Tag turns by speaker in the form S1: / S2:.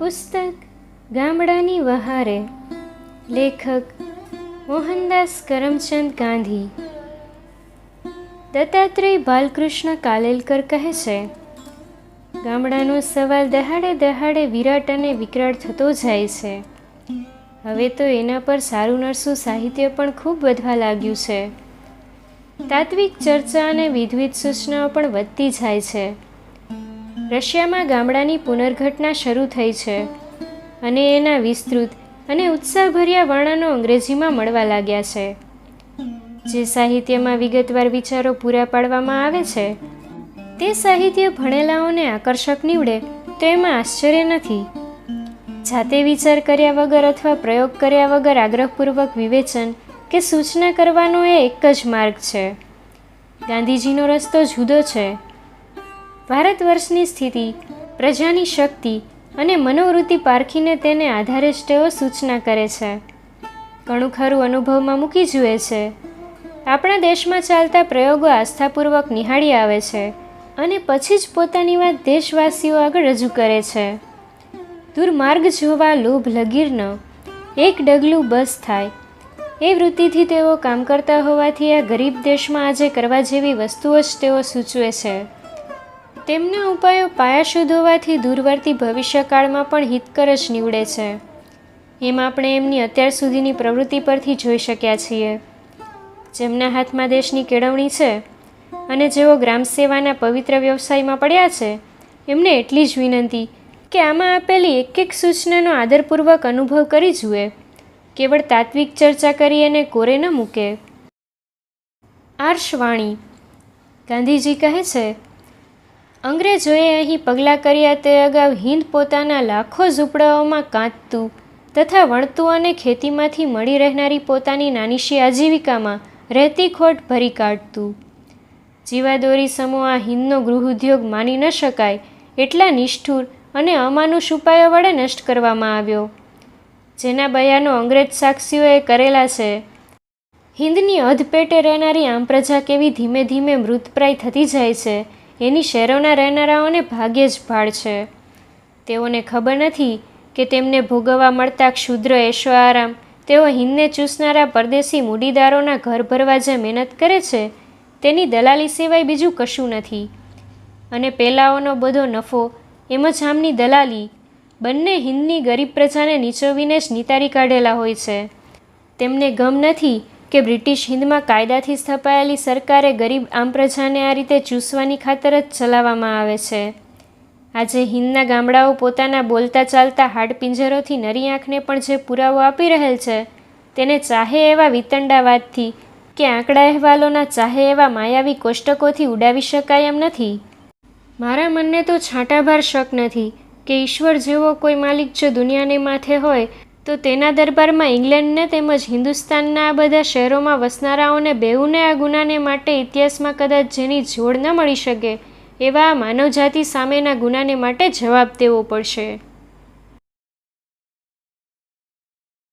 S1: પુસ્તક ગામડાની વહારે, લેખક મોહનદાસ કરમચંદ ગાંધી. દત્તાત્રેય બાલકૃષ્ણ કાલેલકર કહે છે, ગામડાનો સવાલ દહાડે દહાડે વિરાટ અને વિકરાળ થતો જાય છે. હવે તો એના પર સારું નરસું સાહિત્ય પણ ખૂબ વધવા લાગ્યું છે. તાત્વિક ચર્ચા અને વિધવિધ સૂચનાઓ પણ વધતી જાય છે. રશિયામાં ગામડાની પુનર્ઘટના શરૂ થઈ છે અને એના વિસ્તૃત અને ઉત્સાહભર્યા વર્ણનો અંગ્રેજીમાં મળવા લાગ્યા છે. જે સાહિત્યમાં વિગતવાર વિચારો પૂરા પાડવામાં આવે છે તે સાહિત્ય ભણેલાઓને આકર્ષક નીવડે તો એમાં આશ્ચર્ય નથી. જાતે વિચાર કર્યા વગર અથવા પ્રયોગ કર્યા વગર આગ્રહપૂર્વક વિવેચન કે સૂચના કરવાનો એ એક જ માર્ગ છે. ગાંધીજીનો રસ્તો જુદો છે. ભારત વર્ષની સ્થિતિ, પ્રજાની શક્તિ અને મનોવૃત્તિ પારખીને તેને આધારે જ તેઓ સૂચના કરે છે. ઘણું ખરું અનુભવમાં મૂકી જુએ છે. આપણા દેશમાં ચાલતા પ્રયોગો આસ્થાપૂર્વક નિહાળી આવે છે અને પછી જ પોતાની વાત દેશવાસીઓ આગળ રજૂ કરે છે. દુર્માર્ગ જોવા લોભ લગીર ન, એક ડગલું બસ થાય, એ વૃત્તિથી તેઓ કામ કરતા હોવાથી આ ગરીબ દેશમાં આજે કરવા જેવી વસ્તુઓ જ તેઓ સૂચવે છે. તેમના ઉપાયો પાયાશુદ્ધ હોવાથી દૂરવર્તી ભવિષ્યકાળમાં પણ હિતકર જ નીવડે છે. એમ આપણે એમની અત્યાર સુધીની પ્રવૃત્તિ પરથી જોઈ શક્યા છીએ. જેમના હાથમાં દેશની કેળવણી છે અને જેઓ ગ્રામસેવાના પવિત્ર વ્યવસાયમાં પડ્યા છે, એમને એટલી જ વિનંતી કે આમાં આપેલી એક એક સૂચનાનો આદરપૂર્વક અનુભવ કરી જુએ. કેવળ તાત્વિક ચર્ચા કરી એને કોરે ન મૂકે. આર્ષવાણી. ગાંધીજી કહે છે, અંગ્રેજોએ અહીં પગલાં કર્યા તે અગાઉ હિંદ પોતાના લાખો ઝૂંપડાઓમાં કાંતતું તથા વણતું અને ખેતીમાંથી મળી રહેનારી પોતાની નાનીશી આજીવિકામાં રહેતી ખોટ ભરી કાઢતું. જીવાદોરી સમો આ હિંદનો ગૃહ ઉદ્યોગ માની ન શકાય એટલા નિષ્ઠુર અને અમાનુષ ઉપાયો વડે નષ્ટ કરવામાં આવ્યો. જેના બયાનો અંગ્રેજ સાક્ષીઓએ કરેલા છે. હિંદની અધપેટે રહેનારી આમ પ્રજા કેવી ધીમે ધીમે મૃતપ્રાય થતી જાય છે એની શહેરોના રહેનારાઓને ભાગ્યે જ ભાળ છે. તેઓને ખબર નથી કે તેમને ભોગવવા મળતા ક્ષુદ્ર એશો આરામ તેઓ હિંદને ચૂસનારા પરદેશી મૂડીદારોના ઘર ભરવા જે મહેનત કરે છે તેની દલાલી સિવાય બીજું કશું નથી. અને પેલાઓનો બધો નફો એમ જ આમની દલાલી બંને હિંદની ગરીબ પ્રજાને નીચોવીને જ નિતારી કાઢેલા હોય છે. તેમને ગમ નથી કે બ્રિટિશ હિંદમાં કાયદાથી સ્થપાયેલી સરકારે ગરીબ આમ પ્રજાને આ રીતે ચૂસવાની ખાતર જ ચલાવવામાં આવે છે. આજે હિંદના ગામડાઓ પોતાના બોલતા ચાલતા હાડપિંજરોથી નરી આંખને પણ જે પુરાવો આપી રહેલ છે તેને ચાહે એવા વિતંડાવાદથી કે આંકડા અહેવાલોના ચાહે એવા માયાવી કોષ્ટકોથી ઉડાવી શકાય એમ નથી. મારા મનને તો છાંટાભાર શક નથી કે ઈશ્વર જેવો કોઈ માલિક જો દુનિયાને માથે હોય તો તેના દરબારમાં ઇંગ્લેન્ડને તેમજ હિન્દુસ્તાનના આ બધા શહેરોમાં વસનારાઓને બેઉને આ ગુનાને માટે ઇતિહાસમાં કદાચ જેની જોડ ન મળી શકે એવા આ માનવજાતિ સામેના ગુનાને માટે જવાબ દેવો પડશે.